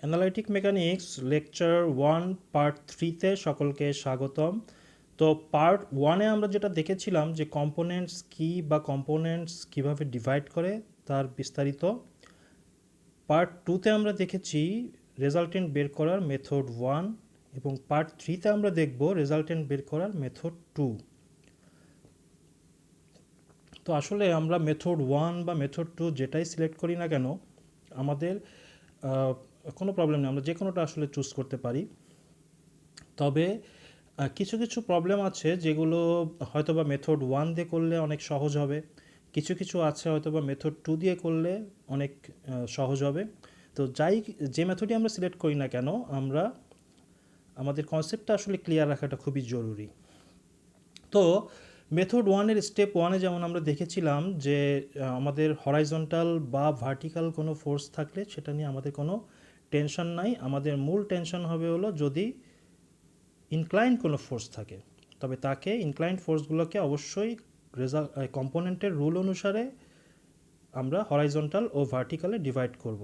Analytic mechanics lecture 1 part 3তে সকলকে স্বাগতম। তো পার্ট 1-এ আমরা যেটা দেখেছিলাম যে কম্পোনেন্টস কি বা কম্পোনেন্টস কিভাবে ডিভাইড করে তার বিস্তারিত। পার্ট 2তে আমরা দেখেছি রেজাল্টেন্ট বের করার মেথড 1 এবং পার্ট 3তে আমরা দেখব রেজাল্টেন্ট বের করার মেথড 2। তো আসলে আমরা মেথড 1 বা মেথড 2 যেটাই সিলেক্ট করি না কেন আমাদের কোনো প্রবলেম নেই, আমরা যে কোনোটা আসলে চুজ করতে পারি। তবে কিছু কিছু প্রবলেম আছে যেগুলো হয়তোবা মেথড 1 দিয়ে করলে অনেক সহজ হবে, কিছু কিছু আছে হয়তোবা মেথড 2 দিয়ে করলে অনেক সহজ হবে। তো যে মেথডই আমরা সিলেক্ট করি না কেন আমরা আমাদের কনসেপ্টটা আসলে ক্লিয়ার রাখাটা খুবই জরুরি। তো মেথড 1-এর স্টেপ 1-এ যেমন আমরা দেখেছিলাম যে আমাদের হরাইজন্টাল বা ভার্টিক্যাল কোনো ফোর্স থাকলে সেটা নিয়ে আমাদের কোনো টেনশন নাই। আমাদের মূল টেনশন হবে হলো যদি ইনক্লাইন্ড কোনো ফোর্স থাকে, তবে তাকে ইনক্লাইন্ড ফোর্সগুলোকে অবশ্যই কম্পোনেন্টের রুল অনুসারে আমরা হরাইজন্টাল ও ভার্টিক্যালে ডিভাইড করব।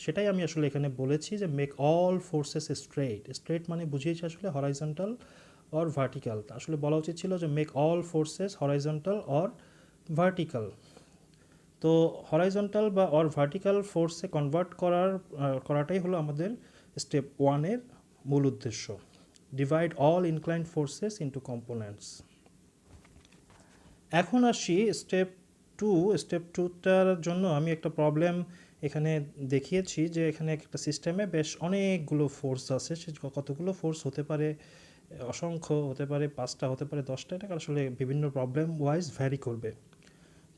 সেটাই আমি আসলে এখানে বলেছি যে মেক অল ফোর্সেস স্ট্রেট মানে বুঝিয়েছি আসলে হরাইজন্টাল অর ভার্টিক্যাল। আসলে বলা উচিত ছিল যে make all forces horizontal or vertical. তো হরাইজন্টাল বা অর ভার্টিক্যাল ফোর্সে কনভার্ট করাটাই হলো আমাদের স্টেপ 1-এর মূল উদ্দেশ্য। Divide all inclined forces into components. এখন আসি স্টেপ টুটার জন্য আমি একটা প্রবলেম এখানে দেখিয়েছি যে এখানে একটা সিস্টেমে বেশ অনেকগুলো ফোর্স আছে। সে কতগুলো ফোর্স হতে পারে, অসংখ্য হতে পারে, 5টা হতে পারে, 10টা, এটা আসলে বিভিন্ন প্রবলেম ওয়াইজ ভ্যারি করবে।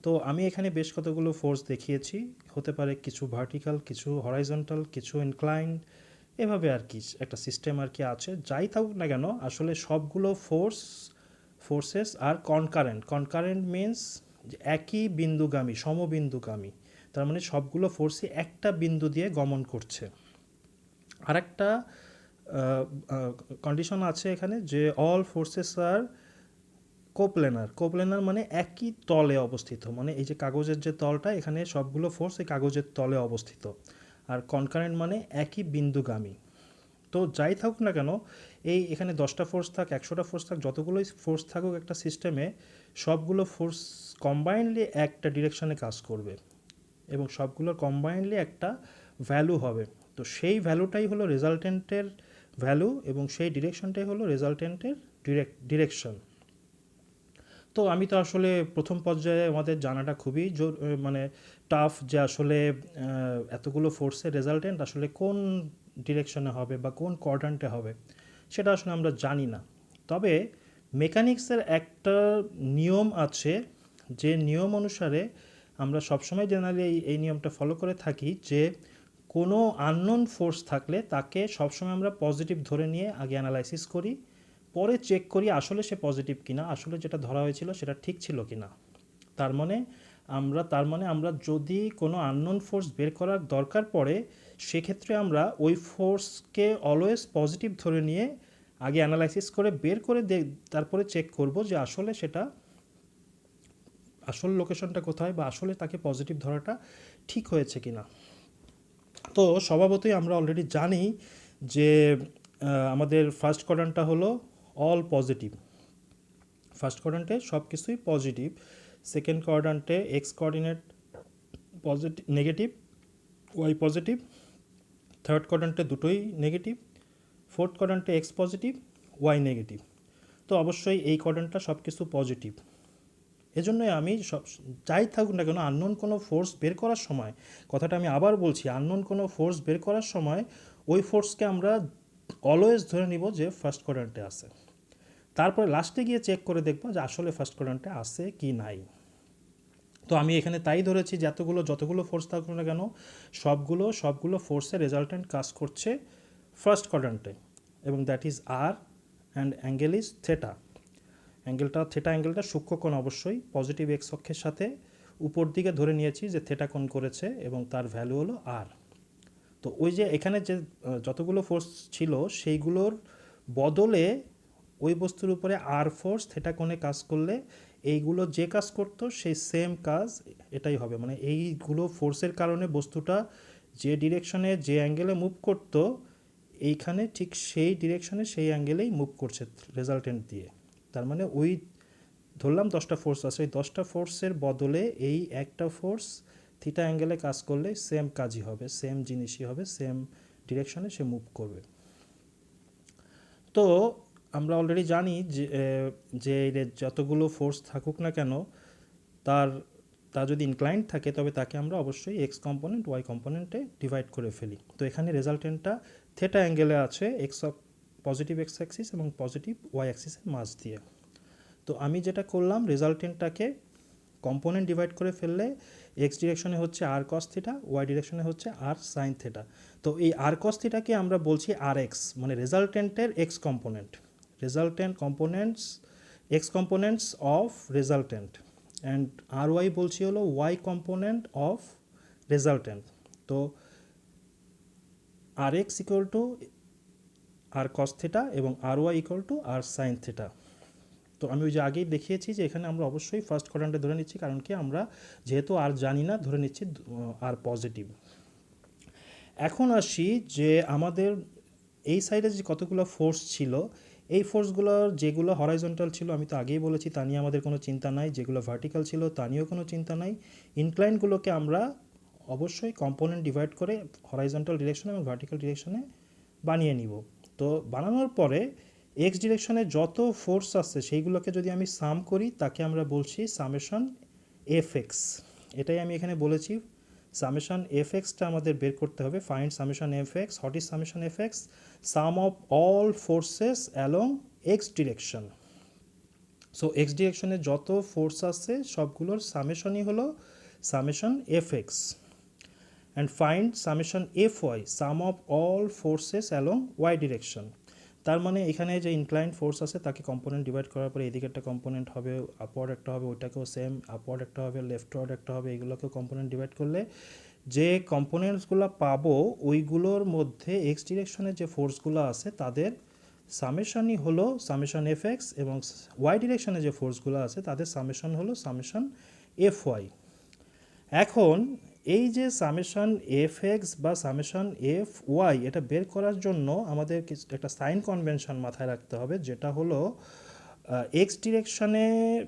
তো আমি এখানে বেশ কতগুলো ফোর্স দেখিয়েছি, হতে পারে কিছু ভার্টিক্যাল, কিছু হরাইজন্টাল, কিছু ইনক্লাইন্ড, এভাবে আর কি একটা সিস্টেম আর কি আছে। যাই থাকুক না কেন আসলে সবগুলো ফোর্সেস আর কনকারেন্ট মিন্স একই বিন্দুগামী, সমবিন্দুগামী। তার মানে সবগুলো ফোর্সই একটা বিন্দু দিয়ে গমন করছে। আরেকটা কন্ডিশন আছে এখানে যে অল ফোর্সেস আর কোপ্লেনার মানে একই তলে অবস্থিত, মানে এই যে কাগজের যে তলটা এখানে সবগুলো ফোর্স এই কাগজের তলে অবস্থিত। আর কনকারেন্ট মানে একই বিন্দুগামী। তো যাই থাকুক না কেন এখানে 10টা ফোর্স থাক, 100টা ফোর্স থাক, যতগুলোই ফোর্স থাকুক একটা সিস্টেমে, সবগুলো ফোর্স কম্বাইনলি একটা ডিরেকশনে কাজ করবে এবং সবগুলোর কম্বাইনলি একটা ভ্যালু হবে। তো সেই ভ্যালুটাই হলো রেজাল্টেন্টের ভ্যালু এবং সেই ডিরেকশনটাই হলো রেজাল্টেন্টের ডিরেকশন। তো আমি তো আসলে প্রথম পর্যায়ে আমাদের জানাটা খুবই মানে টাফ যে আসলে এতগুলো ফোর্সের রেজাল্টেন্ট আসলে কোন ডিরেকশনে হবে বা কোন কোয়াড্রান্টে হবে সেটা আসলে আমরা জানি না। তবে মেকানিক্সের একটা নিয়ম আছে, যে নিয়ম অনুসারে আমরা সবসময় জেনারেলি এই নিয়মটা ফলো করে থাকি যে কোনো আননোন ফোর্স থাকলে তাকে সবসময় আমরা পজিটিভ ধরে নিয়ে আগে অ্যানালাইসিস করি, পরে চেক করি আসলে সে পজিটিভ কিনা, আসলে যেটা ধরা হয়েছিল সেটা ঠিক ছিল কিনা। তার মানে আমরা যদি কোনো আননোন ফোর্স বের করার দরকার পড়ে সেক্ষেত্রে আমরা ওই ফোর্সকে অলওয়েজ পজিটিভ ধরে নিয়ে আগে অ্যানালাইসিস করে বের করে তারপরে চেক করব যে আসলে সেটা আসল লোকেশনটা কোথায় বা আসলে তাকে পজিটিভ ধরাটা ঠিক হয়েছে কিনা। তো স্বভাবতই আমরা অলরেডি জানি যে আমাদের ফার্স্ট কোয়াড্রান্টটা হলো অল পজিটিভ, ফার্স্ট কোয়াড্রান্টে সব কিছুই পজিটিভ, সেকেন্ড কোয়াড্রান্টে x coordinate positive negative, y positive, third কোয়াড্রান্টে দুটোই নেগেটিভ, ফোর্থ কোয়াড্রান্টে এক্স পজিটিভ, ওয়াই নেগেটিভ। তো অবশ্যই এই কোয়াড্রান্টটা সব কিছু পজিটিভ। এজন্যই আমি যাই থাকুক না কেন আননোন কোনো ফোর্স বের করার সময়, কথাটা আমি আবার বলছি, আননোন কোনো ফোর্স বের করার সময় ওই ফোর্সকে আমরা অলওয়েজ ধরে নিব যে ফার্স্ট কোয়াড্রান্টে আছে। তারপরে লাস্টে গিয়ে চেক করে দেখবো যে আসলে ফার্স্ট কোয়াড্রান্টে আছে কি নাই। তো আমি এখানে তাই ধরেছি যে যতগুলো ফোর্স থাকুক না কেন সবগুলো ফোর্সের রেজাল্টেন্ট কাজ করছে ফার্স্ট কোয়াড্রান্টে এবং that is R and angle is theta. Theta অ্যাঙ্গেলটা সূক্ষ্মকোণ, অবশ্যই পজিটিভ এক্স অক্ষের সাথে উপর দিকে ধরে নিয়েছি যে থেটা কোণ করেছে এবং তার ভ্যালু হলো আর। তো ওই যে এখানে যে যতগুলো ফোর্স ছিল সেইগুলোর বদলে ওই বস্তুর উপরে আর ফোর্স থেটা কোণে কাজ করলে এইগুলো যে কাজ করতো সেই সেম কাজ এটাই হবে, মানে এইগুলো ফোর্সের কারণে বস্তুটা যে ডিরেকশনে যে অ্যাঙ্গেলে মুভ করতো এইখানে ঠিক সেই ডিরেকশনে সেই অ্যাঙ্গেলেই মুভ করছে রেজাল্টেন্ট দিয়ে। তার মানে ওই ধরলাম 10টা ফোর্স আছে, ওই 10টা ফোর্সের বদলে এই একটা ফোর্স থিটা অ্যাঙ্গেলে কাজ করলে সেম কাজই হবে, সেম জিনিসই হবে, সেম ডিরেকশনে সে মুভ করবে। তো আমরা অলরেডি জানি যে যতগুলো ফোর্স থাকুক না কেন তার যদি ইনক্লাইন্ড থাকে তবে তাকে আমরা অবশ্যই এক্স কম্পোনেন্ট ওয়াই কম্পোনেন্টে ডিভাইড করে ফেলি। তো এখানে রেজাল্টেন্টটা থেটা অ্যাঙ্গেলে আছে পজিটিভ এক্স অ্যাক্সিস এবং পজিটিভ ওয়াই অ্যাক্সিসের মাঝ দিয়ে। তো আমি যেটা করলাম রেজাল্টেন্টটাকে কম্পোনেন্ট ডিভাইড করে ফেললে এক্স ডিরেকশনে হচ্ছে আর কস থিটা, ওয়াই ডিরেকশনে হচ্ছে আর সাইন থিটা। তো এই আর কস থিটাকে আমরা বলছি আর এক্স, মানে রেজাল্টেন্টের x component, resultant components x components of resultant, and R y বলছি হলো ওয়াই কম্পোনেন্ট অফ রেজাল্টেন্ট। তো R x equal to R cos theta এবং R y equal to R sine theta. তো আমি ওই যে আগেই দেখিয়েছি যে এখানে আমরা অবশ্যই ফার্স্ট কোয়াড্র্যান্টে ধরে নিচ্ছি, কারণ কি আমরা যেহেতু আর জানি না ধরে নিচ্ছি আর পজিটিভ। এখন আসি যে আমাদের এই সাইডে যে কতগুলো ফোর্স ছিল, এই ফোর্সগুলোর যেগুলো হরাইজন্টাল ছিল আমি তো আগেই বলেছি তা নিয়ে আমাদের কোনো চিন্তা নাই, যেগুলো ভার্টিক্যাল ছিল তা নিয়েও কোনো চিন্তা নাই। ইনক্লাইনগুলোকে আমরা অবশ্যই কম্পোনেন্ট ডিভাইড করে হরাইজন্টাল ডিরেকশনে এবং ভার্টিক্যাল ডিরেকশনে বানিয়ে নিব। তো বানানোর পরে এক্স ডিরেকশনে যত ফোর্স আছে সেইগুলোকে যদি আমি সাম করি তাকে আমরা বলছি সামেশন এফ এক্স। এটাই আমি এখানে বলেছি, সামেশন এফ এক্সটা আমাদের বের করতে হবে। Find summation F x. What is summation F x? Sum of all forces along x direction. So x ডিরেকশনে যত ফোর্স আছে সবগুলোর সামেশনই হলো summation F x. And find summation F y, sum of all forces along y direction. তার মানে এখানে যে ইনক্লাইন্ড ফোর্স আছে তাকে কম্পোনেন্ট ডিভাইড করার পরে এদিকে একটা কম্পোনেন্ট হবে, আপওয়ার্ড একটা হবে, ওইটাকেও সেম আপওয়ার্ড একটা হবে, লেফটওয়ার্ড একটা হবে, এগুলোকেও কম্পোনেন্ট ডিভাইড করলে যে কম্পোনেন্টসগুলো পাবো ওইগুলোর মধ্যে এক্স ডিরেকশনে যে ফোর্সগুলো আছে তাদের সামেশনই হলো সামেশন এফ এক্স, এবং ওয়াই ডিরেকশনে যে ফোর্সগুলো আছে তাদের সামেশন হলো সামেশন এফ ওয়াই। এখন এই যে সামেশন এফ এক্স বা সামেশন এফ ওয়াই এটা বের করার জন্য আমাদের একটা সাইন কনভেনশন মাথায় রাখতে হবে, যেটা হলো এক্স ডিরেকশনে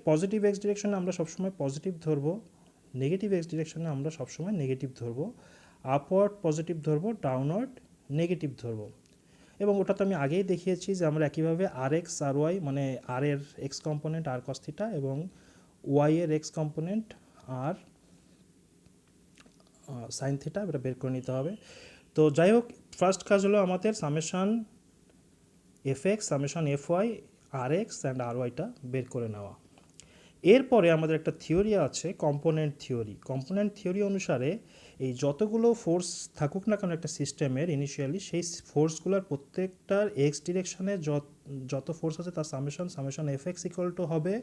পজিটিভ এক্স ডিরেকশনে আমরা সবসময় পজিটিভ ধরবো, নেগেটিভ এক্স ডিরেকশনে আমরা সবসময় নেগেটিভ ধরবো, আপওয়ার্ড পজিটিভ ধরবো, ডাউনওয়ার্ড নেগেটিভ ধরবো। এবং ওটা তো আমি আগেই দেখিয়েছি যে আমরা একইভাবে আর এক্স আর ওয়াই মানে আর এর এক্স কম্পোনেন্ট আর কস থিটা এবং ওয়াই এর এক্স কম্পোনেন্ট আর সাইন থিটা এটা বের করে নিতে হবে। তো যাই হোক, ফার্স্ট কাজ হলো আমাদের summation F x, summation F y, R x and R ওয়াইটা বের করে নেওয়া। এরপরে আমাদের একটা থিওরি আছে কম্পোনেন্ট থিওরি। কম্পোনেন্ট থিওরি অনুসারে এই যতগুলো ফোর্স থাকুক না কেন একটা সিস্টেমের ইনিশিয়ালি, সেই ফোর্সগুলোর প্রত্যেকটার এক্স ডিরেকশনে যত ফোর্স আছে তার summation F X equal two হবে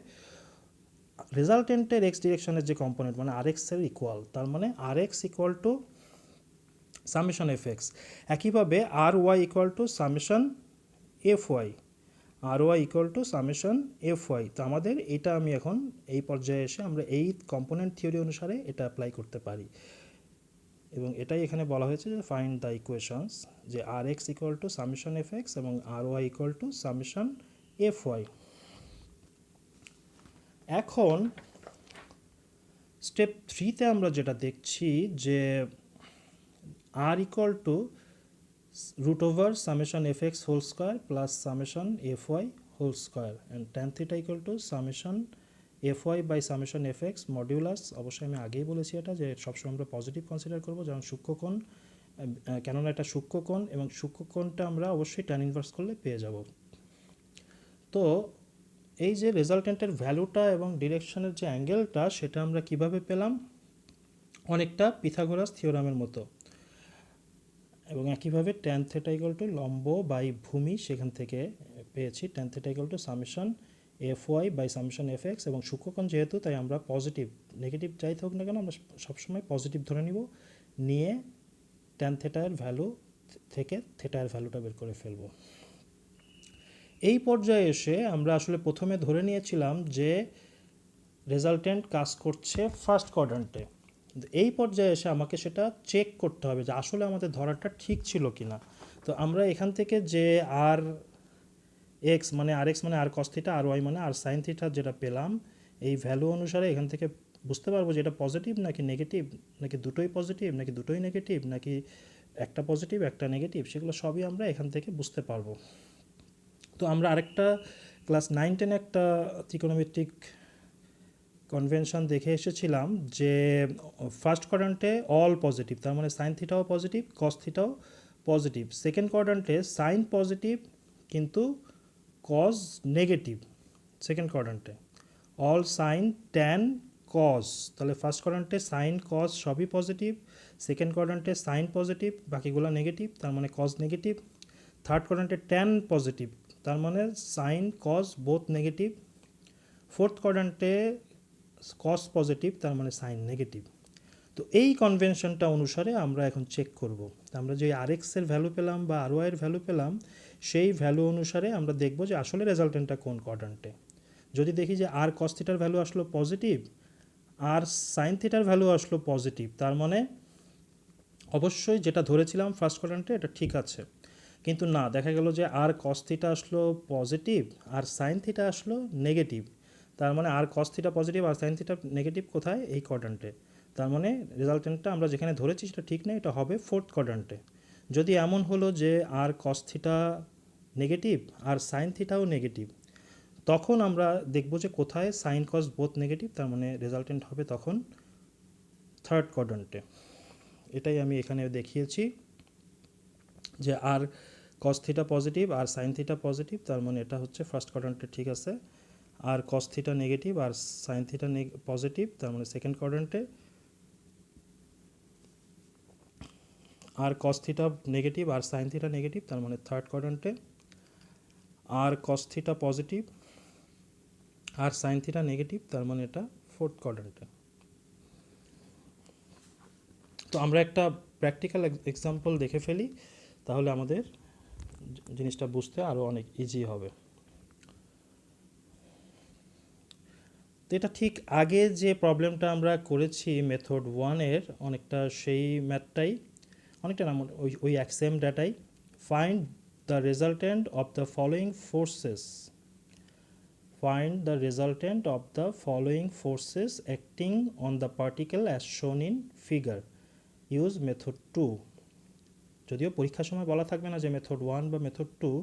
রেজাল্টেন্টের এক্স ডিরেকশনের যে কম্পোনেন্ট মানে আর এক্সের ইকুয়াল। তার মানে R x equal to summation F x. একইভাবে R y equal to summation F y, R y equal to summation F y. তো আমাদের এটা আমি এখন এই পর্যায়ে এসে আমরা এই কম্পোনেন্ট থিওরি অনুসারে এটা অ্যাপ্লাই করতে পারি, এবং এটাই এখানে বলা হয়েছে যে ফাইন্ড দ্য ইকুয়েশনস, যে R x equal to summation F x এবং R y equal to summation F y. এখন স্টেপ 3-তে আমরা যেটা দেখছি যে R equal to root over summation fx whole square plus summation fy whole square and tan theta equal to summation fy by summation fx modulus। অবশ্যই আমি আগেই বলেছি এটা যে সবসময় আমরা পজিটিভ কনসিডার করবো, যেমন সূক্ষ্মকোণ, কেননা এটা সূক্ষ্মকোণ এবং সূক্ষ্মকোণটা আমরা অবশ্যই tan ইনভার্স করলে পেয়ে যাব। তো এই যে রেজাল্টেন্টের ভ্যালুটা এবং ডিরেকশনের যে অ্যাঙ্গেলটা সেটা আমরা কিভাবে পেলাম, অনেকটা পিথাগোরাস থিওরামের মতো। এবং একইভাবে ট্যান থেটা ইকুয়াল টু লম্ব বাই ভূমি, সেখান থেকে পেয়েছি tan theta equal to summation F Y by summation F x. এবং সূক্ষ্মকোণ যেহেতু তাই আমরা পজিটিভ, নেগেটিভ যাই থাকুক না কেন আমরা সবসময় পজিটিভ ধরে নিব, নিয়ে ট্যান থেটার ভ্যালু থেকে থেটার ভ্যালুটা বের করে ফেলব। এই পর্যায়ে এসে আমরা আসলে প্রথমে ধরে নিয়েছিলাম যে রেজাল্টেন্ট কাজ করছে ফার্স্ট কোয়াড্র্যান্টে, কিন্তু এই পর্যায়ে এসে আমাকে সেটা চেক করতে হবে যে আসলে আমাদের ধরাটা ঠিক ছিল কি না। তো আমরা এখান থেকে যে আর এক্স মানে আর এক্স মানে আর কস থিটা, আর ওয়াই মানে আর সাইন থিটা যেটা পেলাম, এই ভ্যালু অনুসারে এখান থেকে বুঝতে পারবো যে এটা পজিটিভ নাকি নেগেটিভ, নাকি দুটোই পজিটিভ নাকি দুটোই নেগেটিভ, নাকি একটা পজিটিভ একটা নেগেটিভ, সেগুলো সবই আমরা এখান থেকে বুঝতে পারবো। তো আমরা আরেকটা ক্লাস 9-10 একটা ত্রিকোণমিতিক কনভেনশন দেখে এসেছিলাম যে ফার্স্ট কোয়াড্রান্টে অল পজিটিভ, তার মানে সাইন থিটাও পজিটিভ কস থিটাও পজিটিভ। সেকেন্ড কোয়াড্রান্টে সাইন পজিটিভ কিন্তু কজ নেগেটিভ। সেকেন্ড কোয়াড্রান্টে অল সাইন ট্যান কজ, তাহলে ফার্স্ট কোয়াড্রান্টে সাইন কজ সবই পজিটিভ, সেকেন্ড কোয়াড্রান্টে সাইন পজিটিভ বাকিগুলো নেগেটিভ, তার মানে কজ নেগেটিভ। থার্ড কোয়াড্রান্টে ট্যান পজিটিভ, তার মানে sine cos both negative. Fourth কোয়াড্রান্টে কস পজিটিভ, তার মানে সাইন নেগেটিভ। তো এই কনভেনশনটা অনুসারে আমরা এখন চেক করব। আমরা যে আর এক্সের ভ্যালু পেলাম বা আর ওয়াইয়ের ভ্যালু পেলাম, সেই ভ্যালু অনুসারে আমরা দেখব যে আসলে রেজাল্টেন্টটা কোন কোয়াড্রান্টে। যদি দেখি যে আর কস থিটার ভ্যালু আসলো পজিটিভ, আর সাইন থিটার ভ্যালু আসলো পজিটিভ, তার মানে অবশ্যই যেটা ধরেছিলাম ফার্স্ট কোয়াড্রান্টে এটা ঠিক আছে। কিন্তু না, দেখা গেল যে আর কস থিটা আসলো পজিটিভ আর সাইন থিটা আসলো নেগেটিভ, তার মানে আর কস থিটা পজিটিভ আর সাইন থিটা নেগেটিভ কোথায়, এই কোয়াড্রান্টে। তার মানে রেজাল্টেন্টটা আমরা যেখানে ধরেছি সেটা ঠিক নেই, এটা হবে ফোর্থ কোয়াড্রান্টে। যদি এমন হলো যে আর কস থিটা নেগেটিভ আর সাইন থিটাও নেগেটিভ, তখন আমরা দেখব যে কোথায় সাইন কস বোথ নেগেটিভ, তার মানে রেজাল্টেন্ট হবে তখন থার্ড কোয়াড্রান্টে। এটাই আমি এখানে দেখিয়েছি যে আর কস থিটা পজিটিভ আর সাইন থিটা পজিটিভ, তার মানে এটা হচ্ছে ফার্স্ট কোয়াড্রান্টে ঠিক আছে। আর কস থিটা নেগেটিভ আর সাইন থিটা পজিটিভ, তার মানে second কোয়াড্রান্টে। R cos theta negative আর সাইন থিটা নেগেটিভ, তার মানে third কোয়াড্রান্টে। R cos theta positive আর সাইন থিটা নেগেটিভ, তার মানে এটা ফোর্থ কোয়াড্রান্টে। তো আমরা একটা প্র্যাকটিক্যাল এক্সাম্পল দেখে ফেলি, তাহলে আমাদের জিনিসটা বুঝতে আরও অনেক ইজি হবে। তো এটা ঠিক আগে যে প্রবলেমটা আমরা করেছি মেথড 1-এর অনেকটা সেই ম্যাথটাই, অনেকটা না ওই সেম ডাটাই। Find the resultant of the following forces, find the resultant of the following forces acting on the particle as shown in figure, use method 2। যদিও পরীক্ষার সময় বলা থাকবে না যে মেথড 1 বা মেথড 2,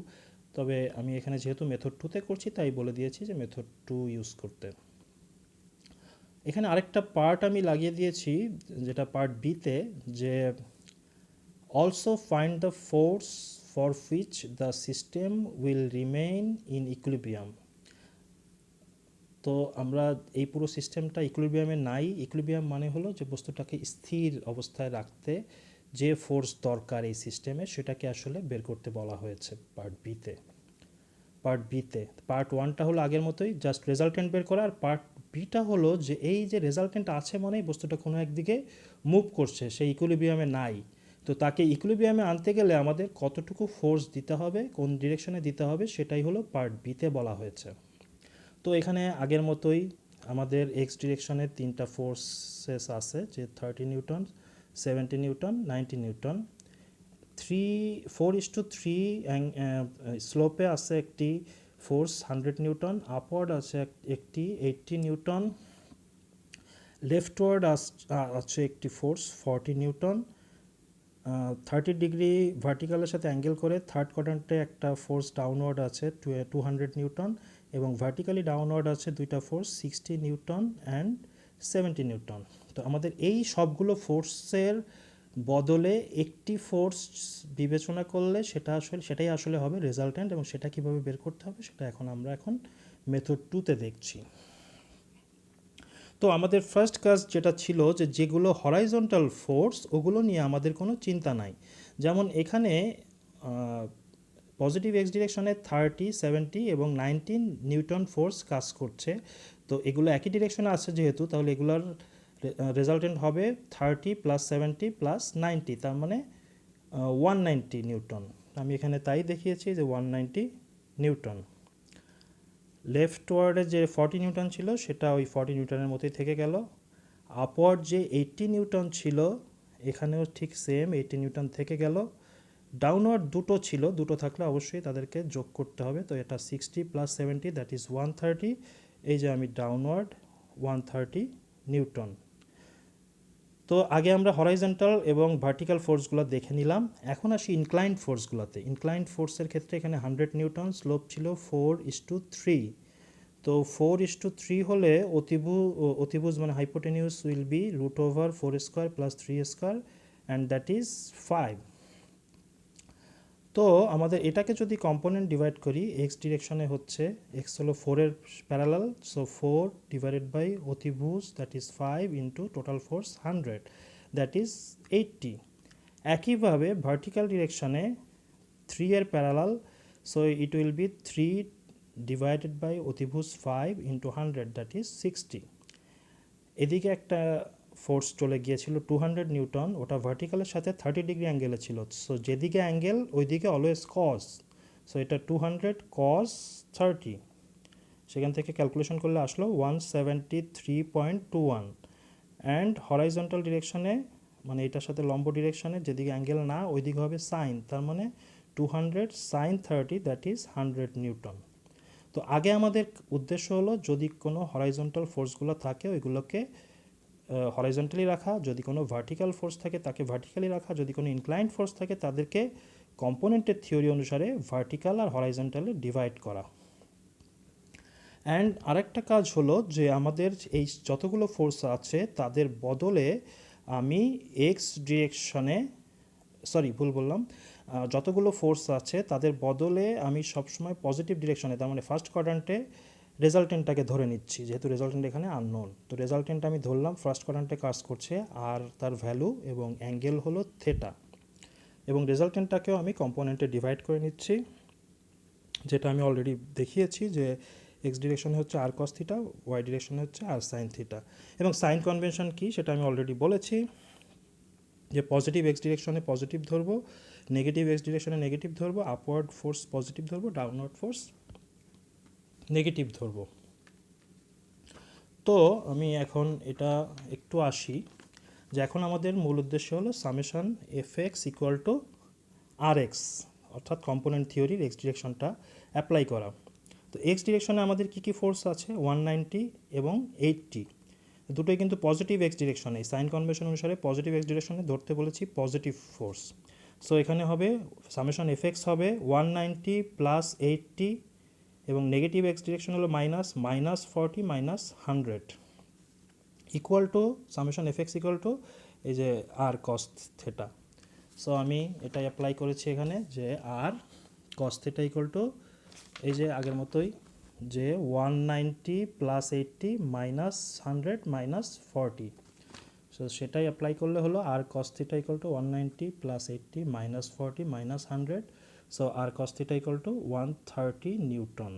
তবে আমি এখানে যেহেতু মেথড 2-তে করছি তাই বলে দিয়েছি যে মেথড 2 ইউজ করতে। এখানে আরেকটা পার্ট আমি লাগিয়ে দিয়েছি যেটা পার্ট বিতে, যে also find the force for which the system will remain in equilibrium. তো আমরা এই পুরো সিস্টেমটা ইকুইলিব্রিয়ামে নাই। ইকুইলিব্রিয়াম মানে হলো যে বস্তুটাকে স্থির অবস্থায় রাখতে যে ফোর্স দরকার এই সিস্টেমে, সেটাকে আসলে বের করতে বলা হয়েছে পার্ট বিতে। পার্ট 1টা হলো আগের মতোই জাস্ট রেজাল্টেন্ট বের করা, আর পার্ট বিটা হলো যে এই যে রেজাল্টেন্ট আছে মানেই বস্তুটা কোনো একদিকে মুভ করছে, সেই ইকুইলিব্রিয়ামে নাই। তো তাকে ইকুইলিব্রিয়ামে আনতে গেলে আমাদের কতটুকু ফোর্স দিতে হবে, কোন ডিরেকশনে দিতে হবে, সেটাই হলো পার্ট বিতে বলা হয়েছে। তো এখানে আগের মতোই আমাদের এক্স ডিরেকশনের 3টা ফোর্সেস আছে, যে 30 নিউটন, 70 নিউটন, 90 নিউটন। 4:3 স্লোপে আছে একটি ফোর্স 100 নিউটন, আপওয়ার্ড আছে একটি 80 নিউটন, লেফটওয়ার্ড আছে একটি ফোর্স 40 নিউটন। 30 ডিগ্রি ভার্টিক্যালের সাথে অ্যাঙ্গেল করে থার্ড কোয়াড্রান্টে একটা ফোর্স ডাউনওয়ার্ড আছে 200 নিউটন, এবং ভার্টিক্যালি ডাউনওয়ার্ড আছে দুইটা ফোর্স 60 নিউটন অ্যান্ড 70 নিউটন। তো আমাদের এই সবগুলো ফোর্সের বদলে একটি ফোর্স বিবেচনা করলে সেটাই আসলে হবে রেজাল্টেন্ট, এবং সেটা কিভাবে বের করতে হবে সেটা আমরা এখন মেথড 2-তে দেখছি। তো আমাদের ফার্স্ট কাজ যেটা ছিল যে যেগুলো হরাইজন্টাল ফোর্স ওগুলো নিয়ে আমাদের কোনো চিন্তা নাই। যেমন এখানে পজিটিভ এক্স ডিরেকশনে 30, 70 এবং 90 নিউটন ফোর্স কাজ করছে। তো এগুলো একই ডিরেকশনে আছে যেহেতু, তাহলে এগুলোর রেজাল্টেন্ট হবে 30 + 70 + 90, তার মানে 190 নিউটন। আমি এখানে তাই দেখিয়েছি যে 190 নিউটন। লেফট ওয়ার্ডে যে 40 নিউটন ছিল সেটা ওই 40 নিউটনের মতোই থেকে গেল। আপওয়ার্ড যে 80 নিউটন ছিল এখানেও ঠিক সেম 80 নিউটন থেকে গেল। ডাউনওয়ার্ড দুটো ছিল, দুটো থাকলে অবশ্যই তাদেরকে যোগ করতে হবে। তো এটা 60 প্লাস 70 দ্যাট ইজ 130। এই যে আমি ডাউনওয়ার্ড 130 নিউটন। তো আগে আমরা হরাইজন্টাল এবং ভার্টিক্যাল ফোর্সগুলো দেখে নিলাম। এখন আসি ইনক্লাইন্ড ফোর্সগুলোতে। ইনক্লাইন্ড ফোর্সের ক্ষেত্রে এখানে 100 নিউটন, স্লোপ ছিল 4:3। তো 4:3 হলে অতিভুজ মানে hypotenuse will be √4 square plus 3 square and that is 5। তো আমাদের এটাকে যদি কম্পোনেন্ট ডিভাইড করি, এক্স ডিরেকশনে হচ্ছে এক্স হলো 4-এর প্যারালাল, সো 4 ডিভাইডেড বাই অতিভুজ that is 5 into total force 100 that is 80। একইভাবে ভার্টিক্যাল ডিরেকশনে 3-এর parallel, so it will be 3 divided by অতিভুজ 5 ইন্টু 100 দ্যাট ইজ 60। এদিকে একটা ফোর্স চলে গিয়েছিল 200 নিউটন, ওটা ভার্টিক্যালের সাথে 30 ডিগ্রি অ্যাঙ্গেলে ছিল। সো যেদিকে অ্যাঙ্গেল ওইদিকে অলওয়েজ কস, সো এটা 200 কস 30, সেখান থেকে ক্যালকুলেশন করলে আসলো 173.21। অ্যান্ড হরাইজন্টাল ডিরেকশনে মানে এটার সাথে লম্ব ডিরেকশনে যেদিকে অ্যাঙ্গেল না ওইদিকে হবে সাইন, তার মানে 200 সাইন 30 দ্যাট ইজ 100 নিউটন। তো আগে আমাদের উদ্দেশ্য হলো যদি কোনো হরাইজন্টাল ফোর্সগুলো থাকে ওইগুলোকে হরাইজন্টালি রাখা, যদি কোনো ভার্টিক্যাল ফোর্স থাকে তাকে ভার্টিক্যালি রাখা, যদি কোনো ইনক্লাইন্ড ফোর্স থাকে তাদেরকে কম্পোনেন্টের থিওরি অনুসারে ভার্টিক্যাল আর হরাইজন্টালে ডিভাইড করা। অ্যান্ড আরেকটা কাজ হলো যে আমাদের এই যতগুলো ফোর্স আছে তাদের বদলে আমি এক্স ডিরেকশনে, ভুল বললাম, যতগুলো ফোর্স আছে তাদের বদলে আমি সবসময় পজিটিভ ডিরেকশনে, তার মানে ফার্স্ট কোয়াড্র্যান্টে রেজাল্টেন্টটাকে ধরে নিচ্ছি, যেহেতু রেজাল্টেন্ট এখানে আননোন। তো রেজাল্টেন্ট আমি ধরলাম ফার্স্ট কোয়াড্র্যান্টে কাজ করছে আর তার ভ্যালু এবং অ্যাঙ্গেল হলো থেটা, এবং রেজাল্টেন্টটাকেও আমি কম্পোনেন্টে ডিভাইড করে নিচ্ছি, যেটা আমি অলরেডি দেখিয়েছি যে এক্স ডিরেকশনে হচ্ছে আর কস থিটা, ওয়াই ডিরেকশনে হচ্ছে আর সাইন থিটা। এবং সাইন কনভেনশন কি সেটা আমি অলরেডি বলেছি, যে পজিটিভ এক্স ডিরেকশনে পজিটিভ ধরবো, নেগেটিভ এক্স ডিরেকশনে নেগেটিভ ধরবো, আপওয়ার্ড ফোর্স পজিটিভ ধরবো, ডাউনওয়ার্ড ফোর্স নেগেটিভ ধরবো। তো আমি এখন এটা একটু আসি যে এখন আমাদের মূল উদ্দেশ্য হলো summation F X equal to R X, অর্থাৎ কম্পোনেন্ট থিওরির এক্স ডিরেকশনটা অ্যাপ্লাই করা। তো এক্স ডিরেকশনে আমাদের কী কী ফোর্স আছে, 190 এবং 80, দুটোই কিন্তু পজিটিভ এক্স ডিরেকশনে। সাইন কনভেনশন অনুসারে পজিটিভ এক্স ডিরেকশনে ধরতে বলেছি পজিটিভ ফোর্স। সো এখানে হবে সামেশন এফ এক্স হবে 190 প্লাস 80 এবং নেগেটিভ এক্স ডিরেকশন হলো -40 -100 equal to summation F X equal two এই যে আর কস থেটা। সো আমি এটাই অ্যাপ্লাই করেছি এখানে যে আর কস থেটা ইকুয়াল টু এই যে আগের মতোই যে 190 প্লাস 80 -100 -40। সো সেটাই অ্যাপ্লাই করলে হলো R cos theta equal to 190 plus 80 -40 -100। So R cos theta equal to 130 newton.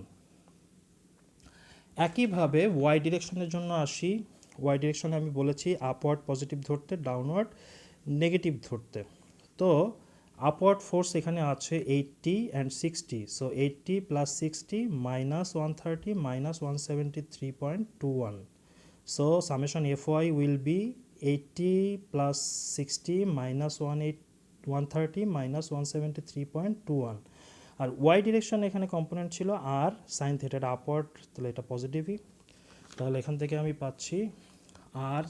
একইভাবে ওয়াই ডিরেকশনের জন্য আসি। ওয়াই ডিরেকশনে আমি বলেছি আপওয়ার্ড পজিটিভ ধরতে, ডাউনওয়ার্ড নেগেটিভ ধরতে। তো আপওয়ার্ড ফোর্স এখানে আছে 80 and 60, so 80 plus 60 -130 -173.21। So summation F y will be 80 plus 60 -130 -173.21। আর ওয়াই ডিরেকশন এখানে কম্পোনেন্ট ছিল আর সাইন থিটা, এটা আপওয়ার্ড, তাহলে এটা পজিটিভই। তাহলে এখান থেকে আমি পাচ্ছি R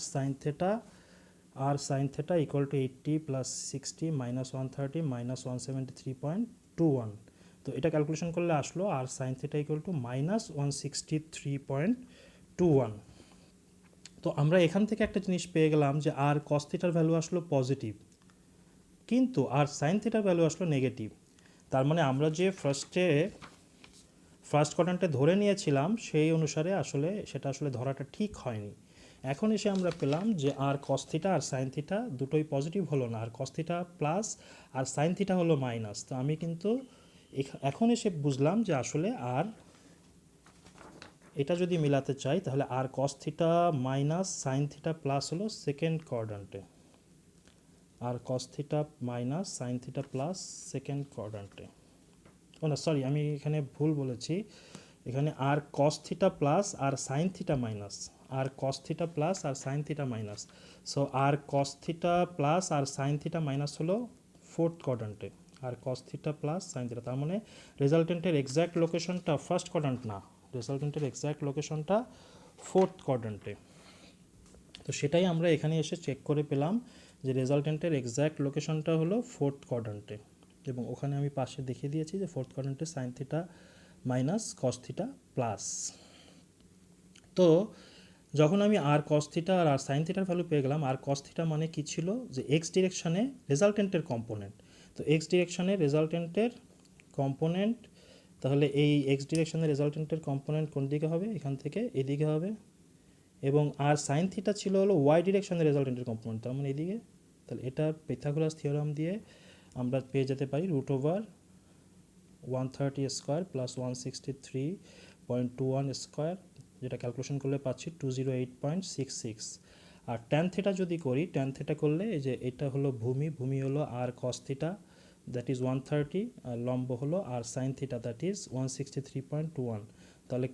sine theta equal to 80 plus 60 -130 -173.21। তো এটা ক্যালকুলেশন করলে আসলো R sine theta equal to -163.21। তো আমরা এখান থেকে একটা জিনিস পেয়ে গেলাম যে আর কস থিটার ভ্যালু আসলো পজিটিভ, কিন্তু আর সাইন থিটার ভ্যালু আসলো নেগেটিভ। তার মানে আমরা যে ফার্স্ট কোয়াড্র্যান্টে ধরে নিয়েছিলাম সেই অনুসারে সেটা আসলে ধরাটা ঠিক হয়নি। এখন এসে আমরা পেলাম যে আর cos theta R sine theta দুটোই পজিটিভ হলো না, আর cos theta plus R sine theta হলো মাইনাস। তো আমি কিন্তু এখন এসে বুঝলাম যে আসলে আর এটা যদি মিলাতে চাই তাহলে R cos theta minus sine theta plus হলো সেকেন্ড কোয়াড্র্যান্টে, R cos theta minus sine theta plus second কোয়াড্র্যান্টে। আমি এখানে ভুল বলেছি, এখানে R cos theta plus R sine theta minus, R cos theta plus R sine theta minus. So R cos theta plus R sine theta minus হলো fourth কোয়াড্রান্টে, R cos theta plus sine theta, তার মানে রেজাল্টেন্টের exact লোকেশনটা first quadrant না, রেজাল্টেন্টের exact লোকেশনটা fourth কোয়াড্রান্টে। তো সেটাই আমরা এখানে এসে চেক করে পেলাম যে রেজাল্টেন্টের এক্স্যাক্ট লোকেশনটা হলো ফোর্থ কোয়াড্রান্টে, এবং ওখানে আমি পাশে দেখিয়ে দিয়েছি যে ফোর্থ কোয়াড্রান্টে sine theta minus cos theta plus. তো যখন আমি R cos theta R sine থিটার ভ্যালু পেয়ে গেলাম, আর কস থিটা মানে কি ছিল, যে এক্স ডিরেকশানে রেজাল্টেন্টের কম্পোনেন্ট, তো এক্স ডিরেকশানে রেজাল্টেন্টের কম্পোনেন্ট, তাহলে এই এক্স ডিরেকশানে রেজাল্টেন্টের কম্পোনেন্ট কোন দিকে হবে, এখান থেকে এদিকে হবে, এবং আর সাইন থিটা ছিল হলো ওয়াই ডিরেকশানে রেজাল্টেন্টের কম্পোনেন্ট, তার মানে এদিকে। তাহলে এটা পিথাগোরাস থিওরাম দিয়ে আমরা পেয়ে যেতে পারি √130 স্কোয়ার প্লাস 163.21 স্কোয়ার, যেটা ক্যালকুলেশন করলে পাচ্ছি 208.66। আর ট্যান থিটা যদি করি, ট্যান থিটা করলে এই যে এটা হলো ভূমি, ভূমি হলো R cos theta that is 130, আর লম্ব হলো আর সাইন থিটা দ্যাট ইজ 163.21। তাহলে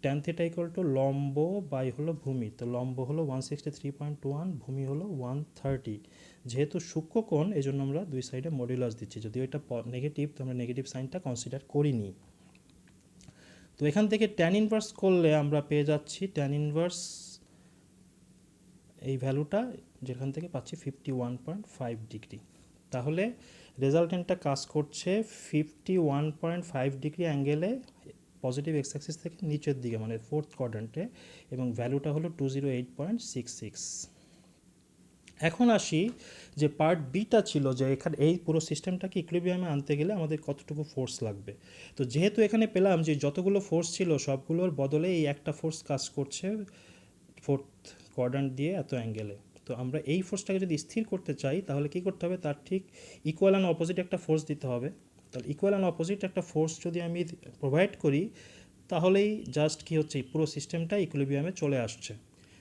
ট্যান থিটা ইকুয়াল টু লম্ব বাই হলো ভূমি, তো লম্ব হলো 163.21, ভূমি হলো 130। যেহেতু সূক্ষ্মকোণ এই জন্য আমরা দুই সাইডে মডুলাস দিচ্ছি, যদিও এটা নেগেটিভ, তো আমরা নেগেটিভ সাইনটা কনসিডার করিনি। তো এখান থেকে ট্যান ইনভার্স করলে আমরা পেয়ে যাচ্ছি ট্যান ইনভার্স এই ভ্যালুটা, যেখান থেকে পাচ্ছি 51.5 ডিগ্রি। তাহলে রেজাল্টেন্টটা কাজ করছে 51.5 ডিগ্রি অ্যাঙ্গেলে পজিটিভ এক্স অ্যাক্সিস থেকে নিচের দিকে, মানে ফোর্থ কোয়াড্রান্টে, এবং ভ্যালুটা হলো 208.66। এখন আসি যে পার্ট বিটা ছিল, যে এখানে এই পুরো সিস্টেমটাকে ইকুইলিব্রিয়ামে আনতে গেলে আমাদের কতটুকু ফোর্স লাগবে। তো যেহেতু এখানে পেলাম যে যতগুলো ফোর্স ছিল সবগুলোর বদলে এই একটা ফোর্স কাজ করছে ফোর্থ কোয়াড্রান্ট দিয়ে এত অ্যাঙ্গেলে, তো আমরা এই ফোর্সটাকে যদি স্থির করতে চাই তাহলে কী করতে হবে, তার ঠিক ইকুয়াল অ্যান্ড অপোজিট একটা ফোর্স দিতে হবে। তাহলে ইকুয়াল অ্যান্ড অপোজিট একটা ফোর্স যদি আমি প্রোভাইড করি, তাহলেই জাস্ট কী হচ্ছে, পুরো সিস্টেমটা ইকুইলিব্রিয়ামে চলে আসছে।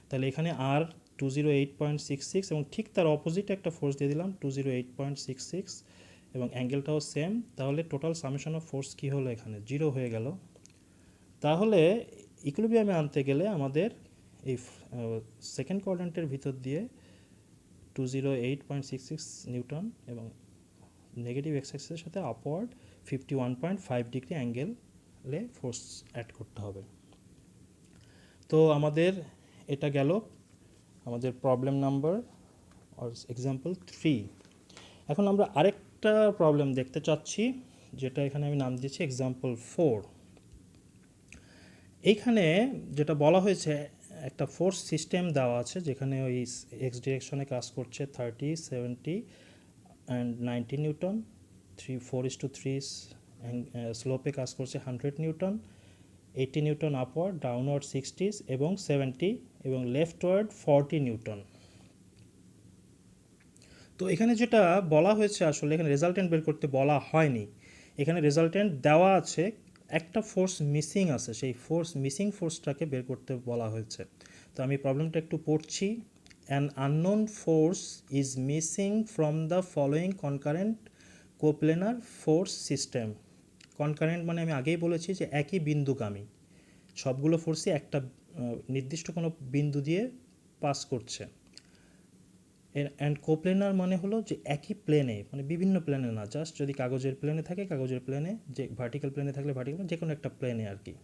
তাহলে এখানে আর 208.66 এবং ঠিক তার অপোজিটে একটা ফোর্স দিয়ে দিলাম 208.66, এবং অ্যাঙ্গেলটাও সেম। তাহলে টোটাল সামেশন অফ ফোর্স কী হলো, এখানে 0 হয়ে গেল। তাহলে ইকুইলিব্রিয়ামে আনতে গেলে আমাদের এই সেকেন্ড কোয়াড্রান্টের ভিতর দিয়ে 208.66 নিউটন এবং নেগেটিভ এক্স অ্যাক্সিসের সাথে আপওয়ার্ড 51.5 ডিগ্রি অ্যাঙ্গেলে ফোর্স অ্যাড করতে হবে। তো আমাদের এটা গেল আমাদের প্রবলেম নাম্বার অর এক্সাম্পল 3। এখন আমরা আরেকটা প্রবলেম দেখতে চাচ্ছি, যেটা এখানে আমি নাম দিয়েছি এক্সাম্পল 4। এইখানে যেটা বলা হয়েছে, একটা ফোর্স সিস্টেম দেওয়া আছে যেখানে ওই এক্স ডিরেকশনে কাজ করছে 30, 70 অ্যান্ড 90 নিউটন, 4:3 স্লোপে কাজ করছে 100 নিউটন, 80 নিউটন আপওয়ার্ড, ডাউনওয়ার্ড 60 এবং 70, এবং লেফটওয়ার্ড 40 নিউটন। তো এখানে যেটা বলা হয়েছে, আসলে এখানে রেজাল্টেন্ট বের করতে বলা হয়নি, এখানে রেজাল্টেন্ট দেওয়া আছে, একটা ফোর্স মিসিং আছে, সেই মিসিং ফোর্সটাকে বের করতে বলা হয়েছে। তো আমি প্রবলেমটা একটু পড়ছি। An unknown force is missing from the following concurrent coplanar force system. Concurrent মানে আমি আগেই বলেছি যে একই বিন্দুগামী, সবগুলো ফোর্সই একটা নির্দিষ্ট কোনো বিন্দু দিয়ে পাস করছে। অ্যান্ড কোপ্লেনার মানে হলো যে একই প্লেনে, মানে বিভিন্ন প্লেনে না, জাস্ট যদি কাগজের প্লেনে থাকে কাগজের প্লেনে, যে ভার্টিক্যাল প্লেনে থাকলে ভার্টিক্যাল, যে কোনো একটা প্লেনে আর কি।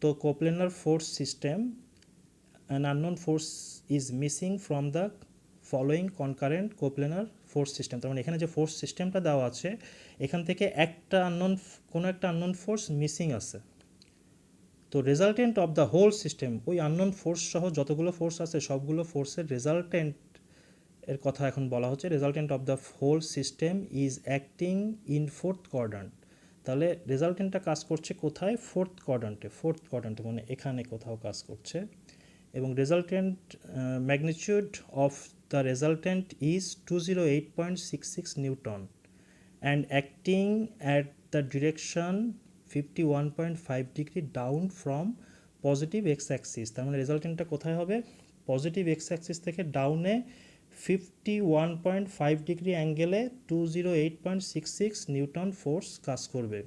তো coplanar force system, an unknown force is missing from the following concurrent coplanar force system. তার মানে এখানে যে ফোর্স সিস্টেমটা দেওয়া আছে, এখান থেকে কোনো একটা আননোন ফোর্স মিসিং আছে। তো resultant of the whole system, ওই আননোন ফোর্স সহ যতগুলো ফোর্স আছে সবগুলো ফোর্সের রেজাল্টেন্ট এর কথা এখন বলা হচ্ছে। Resultant of the whole system is acting in fourth quadrant. তাহলে রেজাল্টেন্টটা কাজ করছে কোথায়, ফোর্থ কোয়াড্রান্টে মানে এখানে কোথাও কাজ করছে, এবং resultant magnitude of the resultant is 208.66 Newton and acting at the direction 51.5 degree down from positive x Axis. তার মানে রেজাল্টেন্টটা কোথায় হবে, পজিটিভ এক্স অ্যাক্সিস থেকে ডাউনে 51.5 ডিগ্রি অ্যাঙ্গেলে 208.66 নিউটন ফোর্স কাজ করবে।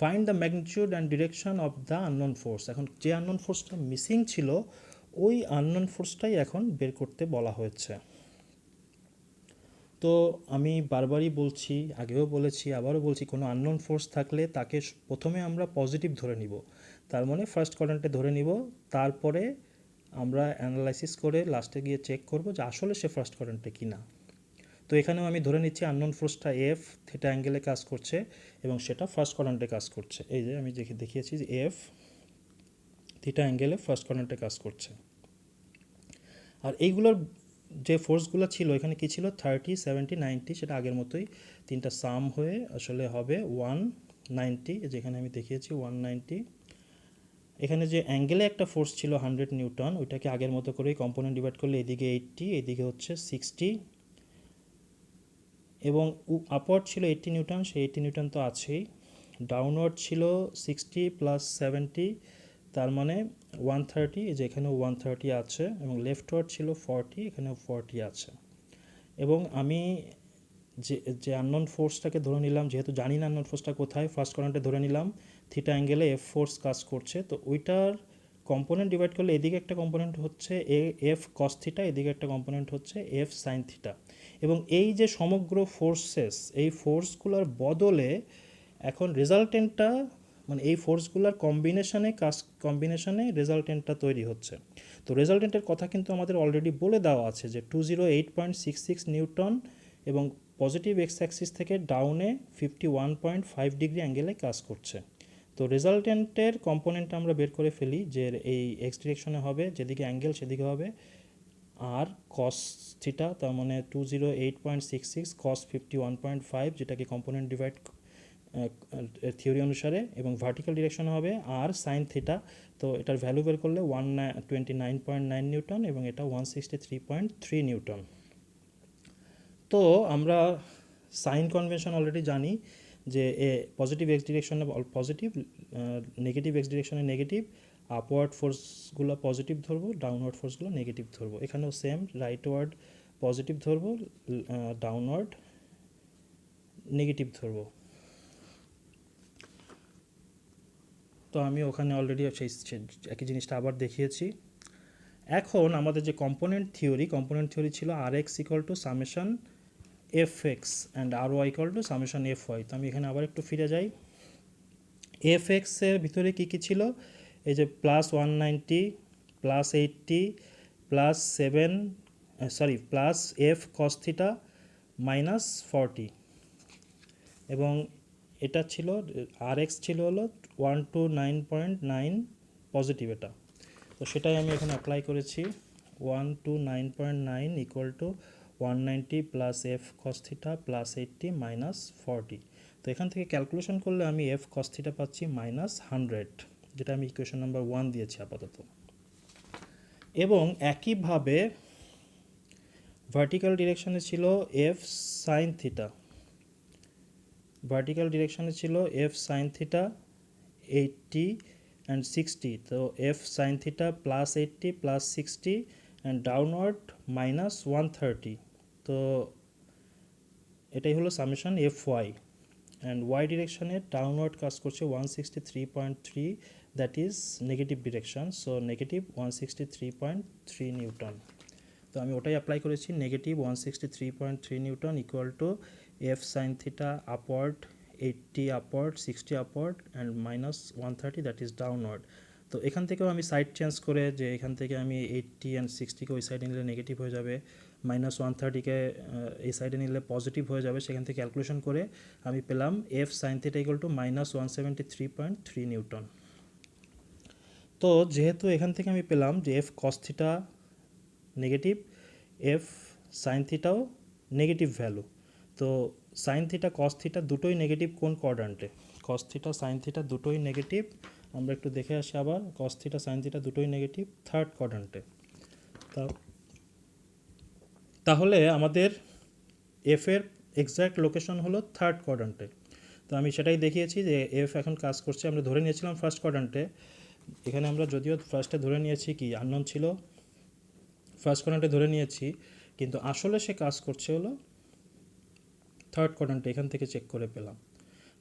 Find the magnitude and direction of the unknown force. এখন যে আননোন ফোর্সটা মিসিং ছিল ওই আননোন ফোর্সটাই এখন বের করতে বলা হয়েছে। তো আমি বারবারই বলছি, আগেও বলেছি, আবারও বলছি, কোনো আননোন ফোর্স থাকলে তাকে প্রথমে আমরা পজিটিভ ধরে নিব, তার মানে ফার্স্ট কোয়াড্র্যান্টে ধরে নিব, তারপরে আমরা অ্যানালাইসিস করে লাস্টে গিয়ে চেক করব যে আসলে সে ফার্স্ট কোয়াড্র্যান্টে কি না। তো এখানেও আমি ধরে নিচ্ছি আননোন ফোর্সটা এফ থিটা অ্যাঙ্গেলে কাজ করছে এবং সেটা ফার্স্ট কোয়াড্র্যান্টে কাজ করছে। এই যে আমি দেখিয়েছি যে এফ থিটা অ্যাঙ্গেলে ফার্স্ট কোয়াড্র্যান্টে কাজ করছে। আর এইগুলোর যে ফোর্সগুলো ছিল এখানে কি ছিল 30, 70, 90, সেটা আগের মতোই তিনটা সাম হয়ে আসলে হবে 190, যেখানে আমি দেখিয়েছি 190। এখানে যে অ্যাঙ্গেলে একটা ফোর্স ছিল 100 নিউটন, ওইটাকে আগের মতো করেই কম্পোনেন্ট ডিভাইড করলে এদিকে 80, এদিকে হচ্ছে 60, এবং আপওয়ার্ড ছিল 80 নিউটন, সেই 80 নিউটন তো আছেই। ডাউনওয়ার্ড ছিল 60 প্লাস 70, তার মানে 130, এই যে এখানেও 130 আছে, এবং লেফটওয়ার্ড ছিল 40, এখানেও 40 আছে। এবং আমি যে আননোন ফোর্সটাকে ধরে নিলাম, যেহেতু জানি না আননোন ফোর্সটা কোথায়, ফার্স্ট কোয়াড্র্যান্টে ধরে নিলাম থিটা অ্যাঙ্গেলে এফ ফোর্স কাজ করছে, তো ওইটার কম্পোনেন্ট ডিভাইড করলে এদিকে একটা কম্পোনেন্ট হচ্ছে এফ কস থিটা, এদিকে একটা কম্পোনেন্ট হচ্ছে এফ সাইন থিটা। এবং এই যে সমগ্র ফোর্সেস, এই ফোর্সগুলোর বদলে এখন রেজাল্টেন্টটা, মানে এই ফোর্সগুলোর কম্বিনেশনে রেজাল্টেন্টটা তৈরি হচ্ছে। তো রেজাল্টেন্টের কথা কিন্তু আমাদের অলরেডি বলে দেওয়া আছে যে 208.66 নিউটন এবং পজিটিভ এক্স অ্যাক্সিস থেকে ডাউনে 51.5 ডিগ্রি অ্যাঙ্গেলে কাজ করছে। তো রেজাল্টেন্টের কম্পোনেন্ট আমরা বের করে ফেলি যে এই এক্স ডিরেকশনে হবে, যেদিকে অ্যাঙ্গেল সেদিকে হবে আর কস থিটা, তার মানে 208.66 কস 51.5, যেটাকে কম্পোনেন্ট ডিভাইড থিওরি অনুসারে, এবং ভার্টিক্যাল ডিরেকশনে হবে আর সাইন থিটা। তো এটার ভ্যালু বের করলে 129.9 নিউটন এবং এটা 163.3 নিউটন। তো আমরা সাইন কনভেনশন অলরেডি জানি যে পজিটিভ এক্স ডিরেকশনে পজিটিভ, নেগেটিভ এক্স ডিরেকশনে নেগেটিভ, আপওয়ার্ড ফোর্সগুলো পজিটিভ ধরবো, ডাউনওয়ার্ড ফোর্সগুলো নেগেটিভ ধরবো। এখানেও সেম, রাইটওয়ার্ড পজিটিভ ধরবো, ডাউনওয়ার্ড নেগেটিভ ধরবো। তো আমি ওখানে অলরেডি সেই একই জিনিসটা আবার দেখিয়েছি। এখন আমাদের যে কম্পোনেন্ট থিওরি ছিল R x equal to summation F x and R y equal to summation F y. তো আমি এখানে আবার একটু ফিরে যাই। এফ এক্সের ভিতরে কী কী ছিল, এই যে plus 190 plus 80 plus plus F cos theta minus 40, এবং এটা ছিল আর এক্স ছিল হলো 129.9 পজিটিভ এটা। তো সেটাই আমি এখানে অ্যাপ্লাই করেছি, 129.9 equal to 190 plus F cos theta plus 80 minus 40। তো এখান থেকে ক্যালকুলেশন করলে আমি এফ কস থিটা পাচ্ছি মাইনাস 100, যেটা আমি ইকুয়েশন নাম্বার 1 দিয়েছি আপাতত। এবং একইভাবে ভার্টিক্যাল ডিরেকশনে ছিল এফ সাইন থিটা, ভার্টিক্যাল ডিরেকশনে ছিল এফ সাইন থিটা 80 and 60, তো F sine theta plus 80 plus 60 and downward minus 130। তো এটাই হলো summation F y. And y ডিরেকশনে ডাউনওয়ার্ড কাজ করছে 163.3, that is negative direction, so negative 163.3 newton. তো আমি ওটাই অ্যাপ্লাই করেছি, negative 163.3 newton equal to F sine theta upward 80 upward, 60 upward and minus 130, that is downward. তো এখান থেকেও আমি সাইড চেঞ্জ করে, যে এখান থেকে আমি 80 অ্যান্ড 60কে ওই সাইডে নিলে নেগেটিভ হয়ে যাবে, মাইনাস 130কে এই সাইডে নিলে পজিটিভ হয়ে যাবে, সেখান থেকে ক্যালকুলেশন করে আমি পেলাম F sine theta equal to minus 173.3 newton. তো যেহেতু এখান থেকে আমি পেলাম যে F cos theta negative, F sine থিটাও নেগেটিভ ভ্যালু, তো সাইন থিটা কস থিটা দুটোই নেগেটিভ কোন কোয়াড্র্যান্টে, কস থিটা সাইন থিটা দুটোই নেগেটিভ। আমরা একটু দেখে আসি আবার, কস থিটা সাইন থিটা দুটোই নেগেটিভ থার্ড কোয়াড্র্যান্টে। তাহলে আমাদের এফ এর এক্স্যাক্ট লোকেশন হলো থার্ড কোয়াড্র্যান্টে। তো আমি সেটাই দেখিয়েছি যে এফ এখন কাজ করছে, আমরা ধরে নিয়েছিলাম ফার্স্ট কোয়াড্র্যান্টে, এখানে আমরা যদিও ফার্স্টে ধরে নিয়েছি কি আননোন ছিল, ফার্স্ট কোয়াড্র্যান্টে ধরে নিয়েছি, কিন্তু আসলে সে কাজ করছে হলো থার্ড কোয়াড্র্যান্টে, এখান থেকে চেক করে পেলাম।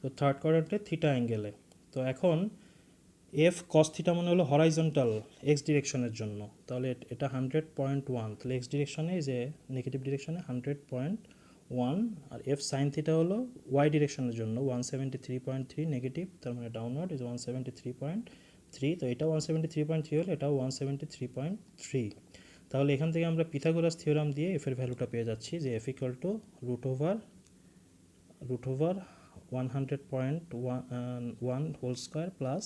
তো থার্ড কোয়াড্র্যান্টে থিটা অ্যাঙ্গেলে, তো এখন এফ কস থিটা মানে হলো হরাইজন্টাল এক্স ডিরেকশনের জন্য, তাহলে এটা 100.1, তাহলে এক্স ডিরেকশনে যে নেগেটিভ ডিরেকশনে 100.1, আর এফ সাইন থিটা হলো ওয়াই ডিরেকশনের জন্য 173.3 নেগেটিভ, তার মানে ডাউনওয়ার্ড ইজ 173.3, তো এটা 173.3 হলে এটাও 173.3। তাহলে এখান থেকে আমরা পিথাগোরাস থিওরাম দিয়ে এফের ভ্যালুটা পেয়ে যাচ্ছি যে F equal to root over 100.1 whole square plus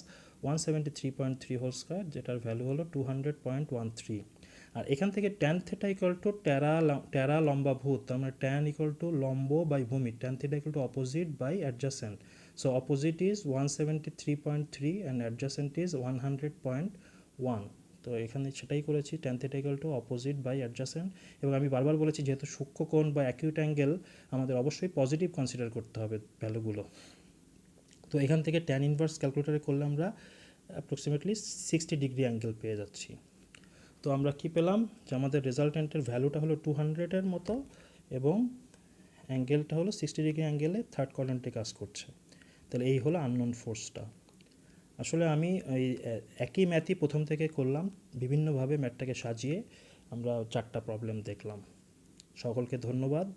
173.3 whole square, যেটার ভ্যালু হলো 200.13। আর এখান থেকে ট্যান থিটা ইকুয়াল টু টেরা লম্বা ভূত, তার মানে ট্যান ইকুয়াল টু লম্ব বাই ভূমি, tan theta equal to opposite by adjacent. So opposite is 173.3 and adjacent is 100.1। তো এখানে সেটাই করেছি, tan theta equal to opposite by adjacent. এবং আমি বারবার বলেছি যেহেতু সূক্ষ্মকোণ বা অ্যাকিউট অ্যাঙ্গেল আমাদের অবশ্যই পজিটিভ কনসিডার করতে হবে ভ্যালুগুলো। তো এখান থেকে ট্যান ইনভার্স ক্যালকুলেটারে করলে আমরা অ্যাপ্রক্সিমেটলি 60 ডিগ্রি অ্যাঙ্গেল পেয়ে যাচ্ছি। তো আমরা কি পেলাম যে আমাদের রেজাল্টেন্টের ভ্যালুটা হলো 200-এর মতো এবং অ্যাঙ্গেলটা হলো 60 ডিগ্রি অ্যাঙ্গেলে থার্ড কোয়াড্র্যান্টে কাজ করছে। তাহলে এই হলো আননোন ফোর্সটা। আসলে আমি এই একই ম্যাথই প্রথম থেকে করলাম, বিভিন্নভাবে ম্যাথটাকে সাজিয়ে আমরা 4টা প্রবলেম দেখলাম। সকলকে ধন্যবাদ।